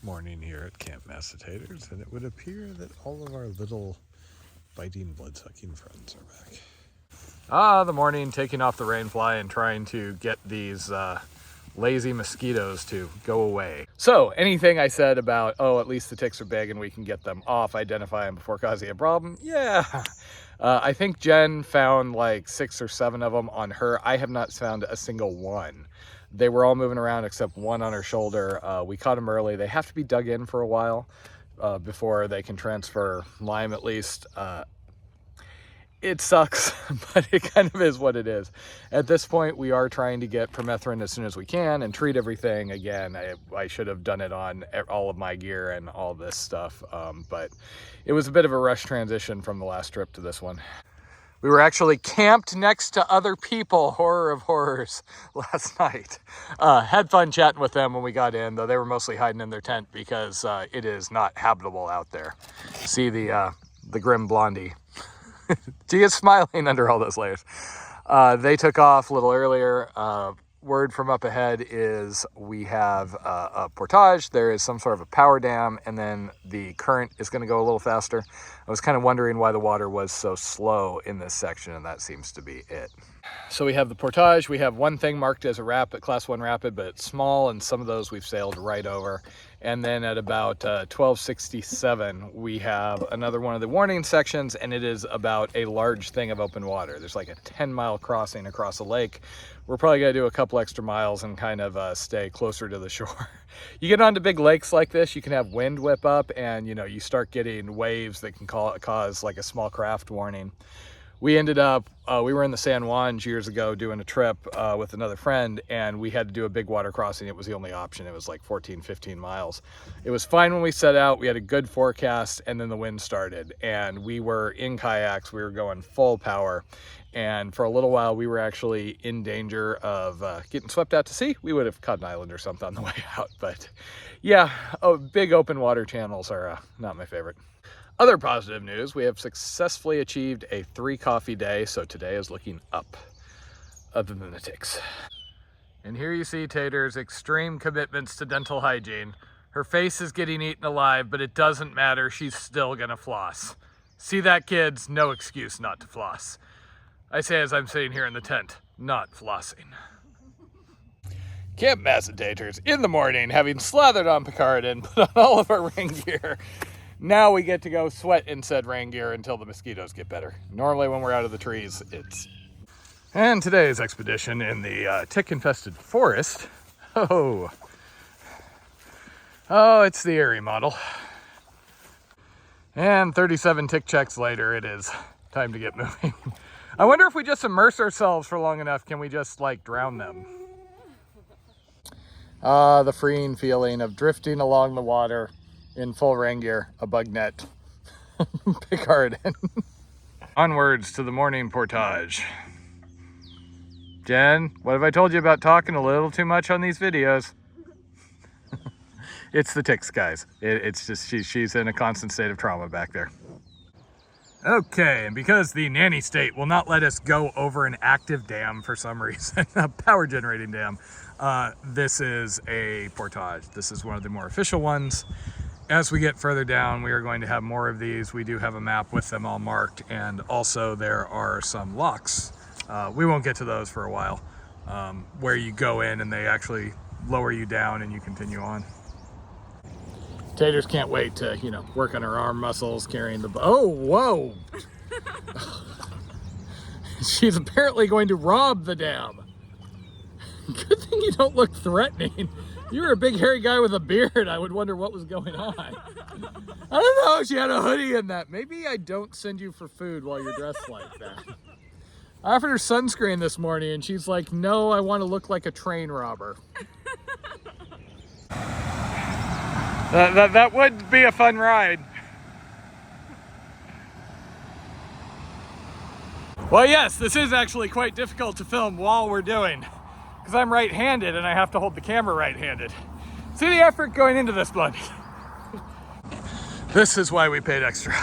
morning here at Camp Massatators, and it would appear that all of our little biting, blood-sucking friends are back. The morning, taking off the rain fly and trying to get these lazy mosquitoes to go away. So anything I said about, oh, at least the ticks are big and we can get them off, identify them before causing a problem, yeah. I think Jen found like 6 or 7 of them on her. I have not found a single one. They were all moving around except one on her shoulder. We caught them early. They have to be dug in for a while before they can transfer Lyme, at least. It sucks, but it kind of is what it is. At this point, we are trying to get permethrin as soon as we can and treat everything. Again, I should have done it on all of my gear and all this stuff, but it was a bit of a rush transition from the last trip to this one. We were actually camped next to other people, horror of horrors, last night. Had fun chatting with them when we got in, though they were mostly hiding in their tent because it is not habitable out there. See the grim blondie. She is smiling under all those layers. They took off a little earlier. Word from up ahead is we have a portage. There is some sort of a power dam, and then the current is going to go a little faster. I was kind of wondering why the water was so slow in this section, and that seems to be it. So we have the portage. We have one thing marked as a rapid, class 1 rapid, but it's small, and some of those we've sailed right over. And then at about 1267, we have another one of the warning sections, and it is about a large thing of open water. There's like a 10-mile crossing across a lake. We're probably gonna do a couple extra miles and kind of stay closer to the shore. You get onto big lakes like this, you can have wind whip up, and you start getting waves that can cause like a small craft warning. We ended up, we were in the San Juans years ago doing a trip with another friend, and we had to do a big water crossing. It was the only option. It was like 14, 15 miles. It was fine when we set out. We had a good forecast, and then the wind started, and we were in kayaks. We were going full power, and for a little while, we were actually in danger of getting swept out to sea. We would have caught an island or something on the way out, but yeah, big open water channels are not my favorite. Other positive news, we have successfully achieved a 3 coffee day, so today is looking up, other than the ticks. And here you see Tater's extreme commitments to dental hygiene. Her face is getting eaten alive, but it doesn't matter, she's still gonna floss. See that, kids? No excuse not to floss. I say as I'm sitting here in the tent, not flossing. Camp Massatators in the morning, having slathered on Picard and put on all of our rain gear. Now we get to go sweat in said rain gear until the mosquitoes get better. Normally when we're out of the trees, it's... And today's expedition in the tick-infested forest. Oh, it's the Erie model. And 37 tick checks later, it is time to get moving. I wonder if we just immerse ourselves for long enough, can we just like drown them? The freeing feeling of drifting along the water in full rain gear, a bug net, Picard. Onwards to the morning portage. Jen, what have I told you about talking a little too much on these videos? It's the ticks, guys. It's just, she's in a constant state of trauma back there. Okay, and because the nanny state will not let us go over an active dam for some reason, a power generating dam, this is a portage. This is one of the more official ones. As we get further down, we are going to have more of these. We do have a map with them all marked, and also there are some locks. We won't get to those for a while, where you go in and they actually lower you down and you continue on. Taters can't wait to, work on her arm muscles, carrying the... Oh, whoa! She's apparently going to rob the dam. Good thing you don't look threatening. You're a big hairy guy with a beard. I would wonder what was going on. I don't know, she had a hoodie in that. Maybe I don't send you for food while you're dressed like that. I offered her sunscreen this morning and she's like, no, I want to look like a train robber. That would be a fun ride. Well, yes, this is actually quite difficult to film while we're doing, because I'm right-handed and I have to hold the camera right-handed. See the effort going into this, blood. This is why we paid extra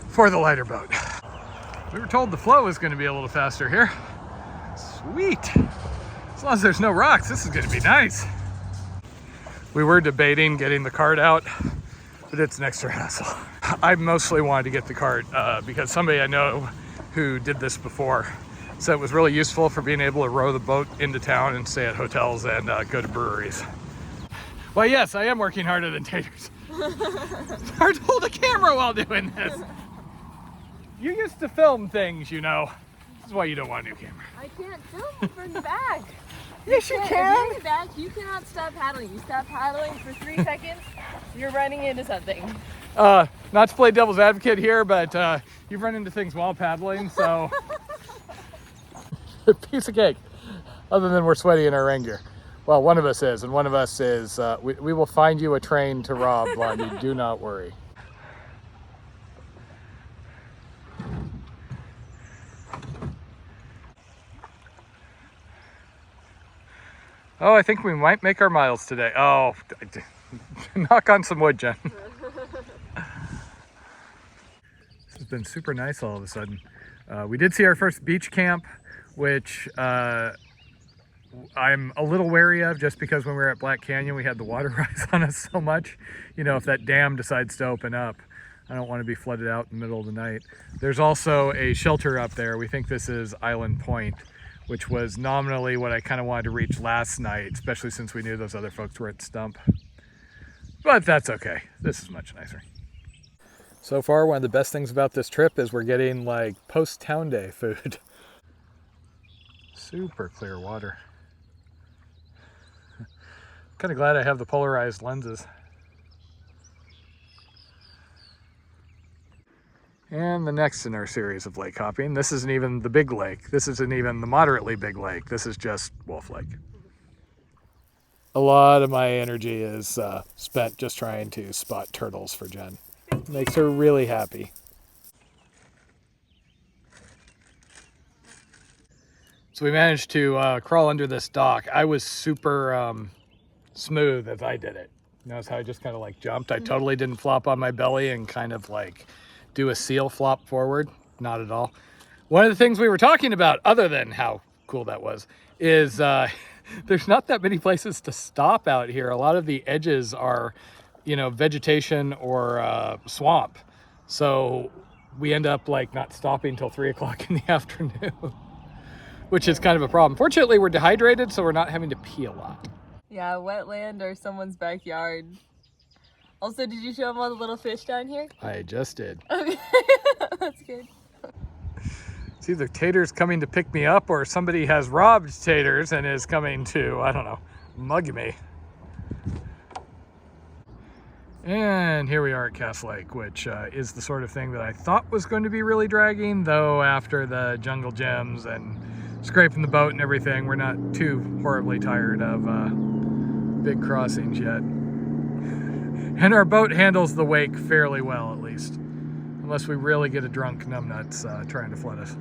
for the lighter boat. We were told the flow was going to be a little faster here. Sweet. As long as there's no rocks, this is going to be nice. We were debating getting the cart out, but it's an extra hassle. I mostly wanted to get the cart because somebody I know who did this before said it was really useful for being able to row the boat into town and stay at hotels and go to breweries. Well, yes, I am working harder than taters. It's hard to hold a camera while doing this. You used to film things, you know. This is why you don't want a new camera. I can't film from the back. Yes, you If can. you're in the back, you cannot stop paddling. You stop paddling for 3 seconds, you're running into something. Not to play devil's advocate here, but you've run into things while paddling, so a piece of cake. Other than we're sweaty in our rain gear. Well, one of us is, and one of us is, we will find you a train to rob, Blondie, do not worry. Oh, I think we might make our miles today. Oh, knock on some wood, Jen. This has been super nice all of a sudden. We did see our first beach camp, which I'm a little wary of just because when we were at Black Canyon, we had the water rise on us so much. You know, if that dam decides to open up, I don't want to be flooded out in the middle of the night. There's also a shelter up there. We think this is Island Point, which was nominally what I kind of wanted to reach last night, especially since we knew those other folks were at Stump. But that's okay. This is much nicer. So far, one of the best things about this trip is we're getting like post-town day food. Super clear water. Kind of glad I have the polarized lenses. And the next in our series of lake hopping, this isn't even the big lake. This isn't even the moderately big lake. This is just Wolf Lake. A lot of my energy is spent just trying to spot turtles for Jen. Makes her really happy. So we managed to crawl under this dock. I was super smooth as I did it. Notice how I just kind of like jumped. I totally didn't flop on my belly and kind of like do a seal flop forward. Not at all. One of the things we were talking about, other than how cool that was, is there's not that many places to stop out here. A lot of the edges are, you know, vegetation or swamp. So we end up like not stopping till 3 o'clock in the afternoon, which is kind of a problem. Fortunately, we're dehydrated, so we're not having to pee a lot. Yeah, wetland or someone's backyard. Also, did you show them all the little fish down here? I just did. Okay, that's good. It's either Tater's coming to pick me up or somebody has robbed Tater's and is coming to, I don't know, mug me. And here we are at Cass Lake, which is the sort of thing that I thought was going to be really dragging, though after the jungle gyms and scraping the boat and everything, we're not too horribly tired of big crossings yet. And our boat handles the wake fairly well, at least. Unless we really get a drunk numbnuts trying to flood us.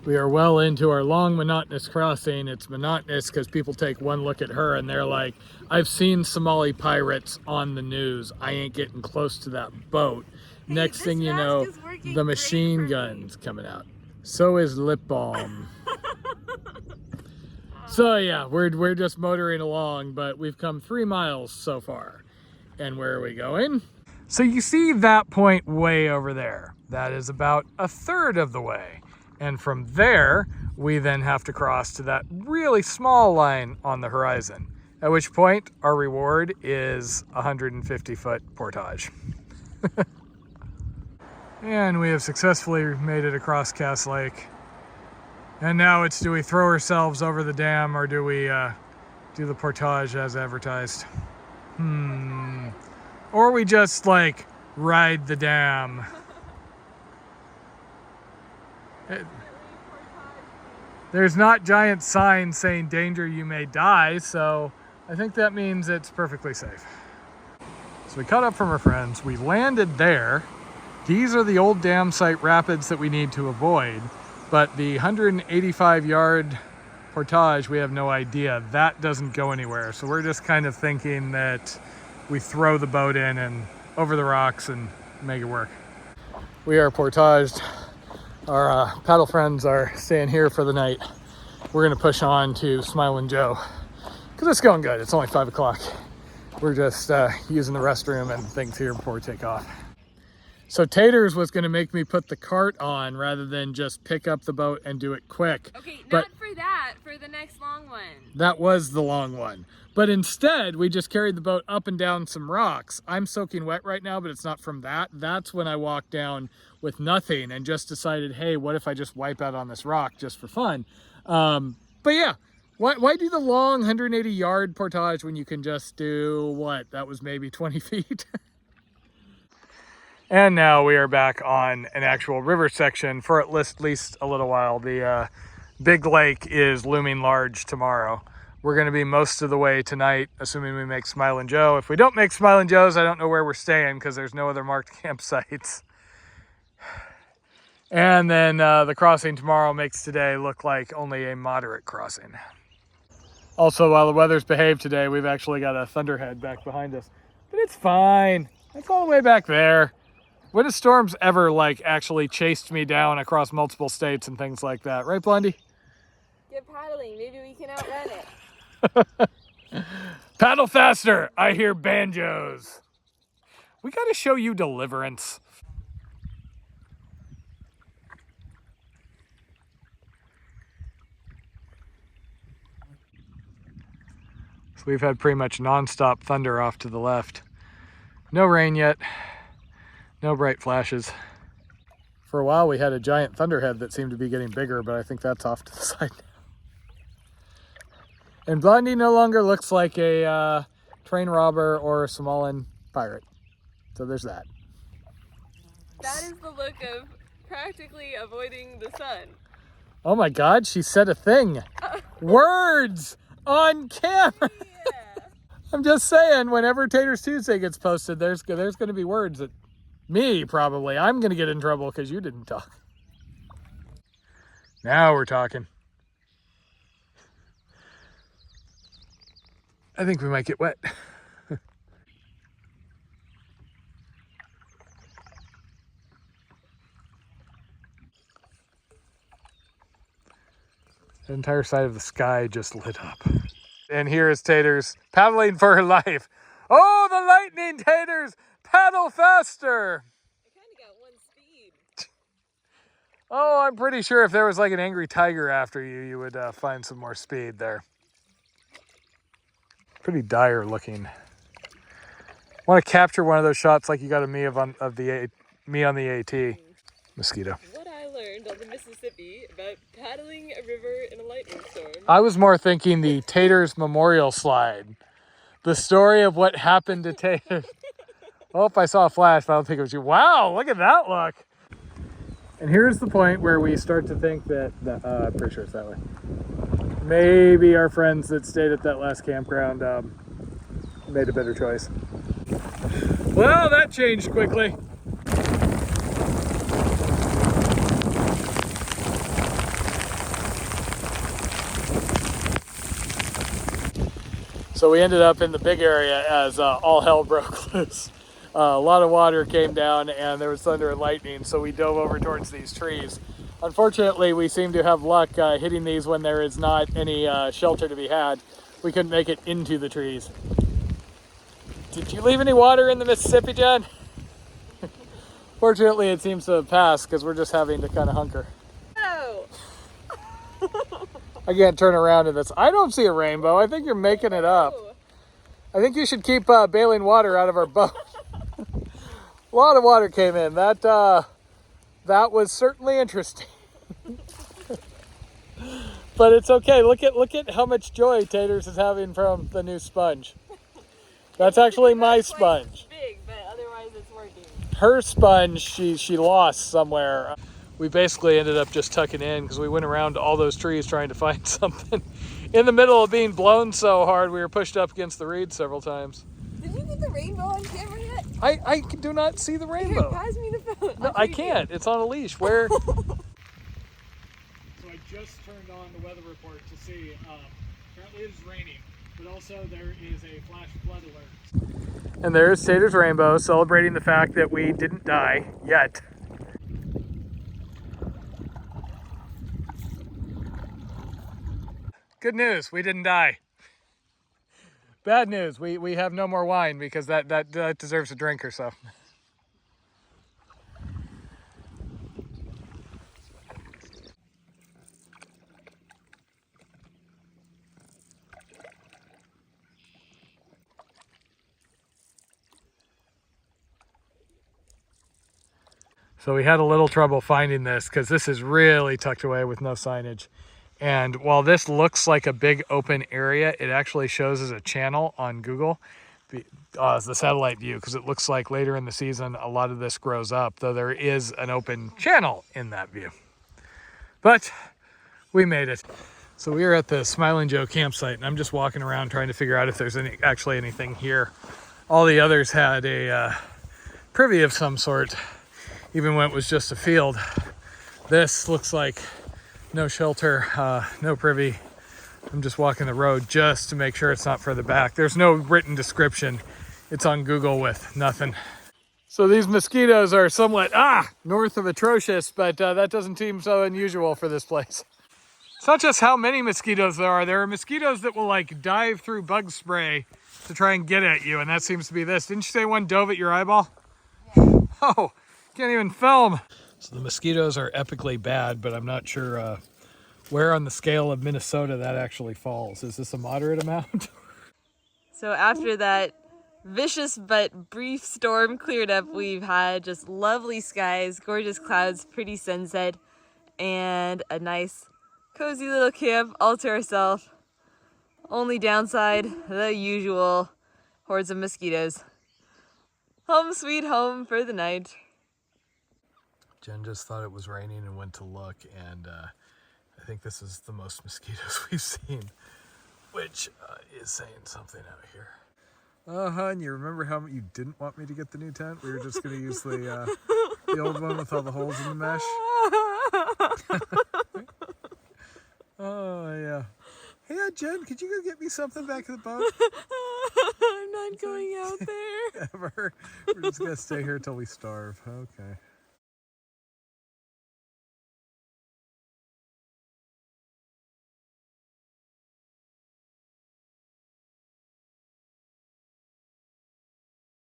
We are well into our long, monotonous crossing. It's monotonous because people take one look at her and they're like, I've seen Somali pirates on the news. I ain't getting close to that boat. Hey, next thing you know, the machine gun's coming out. So is lip balm. So yeah, we're just motoring along, but we've come 3 miles so far. And where are we going? So you see that point way over there. That is about 1/3 of the way. And from there, we then have to cross to that really small line on the horizon. At which point, our reward is 150-foot portage. And we have successfully made it across Cass Lake. And now it's, do we throw ourselves over the dam or do we do the portage as advertised? Or we just like ride the dam. There's not giant signs saying danger, you may die, so I think that means it's perfectly safe. So we caught up from our friends, we landed there. These are the old dam site rapids that we need to avoid, but the 185-yard portage, we have no idea. That doesn't go anywhere, so we're just kind of thinking that we throw the boat in and over the rocks and make it work. We are portaged. Our paddle friends are staying here for the night. We're gonna push on to Smiling Joe because it's going good. It's only 5 o'clock. We're just using the restroom and things here before we take off. So Taters was gonna make me put the cart on rather than just pick up the boat and do it quick. Okay, but not for that, for the next long one. That was the long one. But instead, we just carried the boat up and down some rocks. I'm soaking wet right now, but it's not from that. That's when I walked down with nothing and just decided, hey, what if I just wipe out on this rock just for fun? But yeah, why do the long 180 yard portage when you can just do what? That was maybe 20 feet. And now we are back on an actual river section for at least a little while. The big lake is looming large tomorrow. We're going to be most of the way tonight, assuming we make Smilin' Joe. If we don't make Smilin' Joe's, I don't know where we're staying because there's no other marked campsites. And then the crossing tomorrow makes today look like only a moderate crossing. Also, while the weather's behaved today, we've actually got a thunderhead back behind us. But it's fine. It's all the way back there. When have storms ever like actually chased me down across multiple states and things like that? Right, Blondie? Get paddling. Maybe we can outrun it. Paddle faster. I hear banjos. We got to show you Deliverance. So we've had pretty much nonstop thunder off to the left. No rain yet. No bright flashes. For a while we had a giant thunderhead that seemed to be getting bigger, but I think that's off to the side now. And Blondie no longer looks like a train robber or a Somalian pirate. So there's that. That is the look of practically avoiding the sun. Oh my God, she said a thing. Words on camera. Yeah. I'm just saying, whenever Taters Tuesday gets posted, there's going to be words that me probably. I'm going to get in trouble because you didn't talk. Now we're talking. I think we might get wet. The entire side of the sky just lit up. And here is Taters paddling for her life. Oh, the lightning, Taters! Paddle faster! I kind of got one speed. Oh, I'm pretty sure if there was like an angry tiger after you, you would find some more speed there. Pretty dire looking. Want to capture one of those shots like you got of me on the AT. Mosquito. What I learned on the Mississippi about paddling a river in a lightning storm. I was more thinking the Taters Memorial Slide. The story of what happened to Taters. Oh, I saw a flash, but I don't think it was you. Wow, look at that look. And here's the point where we start to think that, I'm pretty sure it's that way. Maybe our friends that stayed at that last campground made a better choice. Well, that changed quickly. So we ended up in the big area as all hell broke loose. A lot of water came down and there was thunder and lightning, so we dove over towards these trees. Unfortunately, we seem to have luck hitting these when there is not any shelter to be had. We couldn't make it into the trees. Did you leave any water in the Mississippi, Jen? Fortunately, it seems to have passed because we're just having to kind of hunker. Oh. I can't turn around in this. I don't see a rainbow. I think you're making it up. I think you should keep bailing water out of our boat. A lot of water came in. That was certainly interesting. But it's okay. Look at how much joy Taters is having from the new sponge. That's actually my sponge. Big, but otherwise it's working. Her sponge, she lost somewhere. We basically ended up just tucking in because we went around all those trees trying to find something. In the middle of being blown so hard, we were pushed up against the reeds several times. Did you get the rainbow on camera yet? I do not see the rainbow. Here, pass me the phone. No, I can't. It's on a leash. Where? So I just turned on the weather report to see. Apparently it's raining, but also there is a flash flood alert. And there's Taters Rainbow celebrating the fact that we didn't die yet. Good news, we didn't die. Bad news, we have no more wine because that deserves a drink or so. So we had a little trouble finding this because this is really tucked away with no signage. And while this looks like a big open area, it actually shows as a channel on Google, as the satellite view, because it looks like later in the season a lot of this grows up, though there is an open channel in that view. But we made it. So we are at the Smiling Joe campsite, and I'm just walking around trying to figure out if there's actually anything here. All the others had a privy of some sort, even when it was just a field. This looks like no shelter, no privy. I'm just walking the road just to make sure it's not further back. There's no written description. It's on Google with nothing. So these mosquitoes are somewhat, north of atrocious, but that doesn't seem so unusual for this place. It's not just how many mosquitoes there are. There are mosquitoes that will like dive through bug spray to try and get at you, and that seems to be this. Didn't you say one dove at your eyeball? Yeah. Oh, can't even film. So the mosquitoes are epically bad, but I'm not sure where on the scale of Minnesota that actually falls. Is this a moderate amount? So after that vicious but brief storm cleared up, we've had just lovely skies, gorgeous clouds, pretty sunset, and a nice cozy little camp all to ourselves. Only downside, the usual hordes of mosquitoes. Home sweet home for the night. Jen just thought it was raining and went to look, and I think this is the most mosquitoes we've seen, which is saying something out here. And you remember how you didn't want me to get the new tent? We were just going to use the old one with all the holes in the mesh. Oh, yeah. Hey, Jen, could you go get me something back in the boat? I'm not going out there. Ever. We're just going to stay here till we starve. Okay.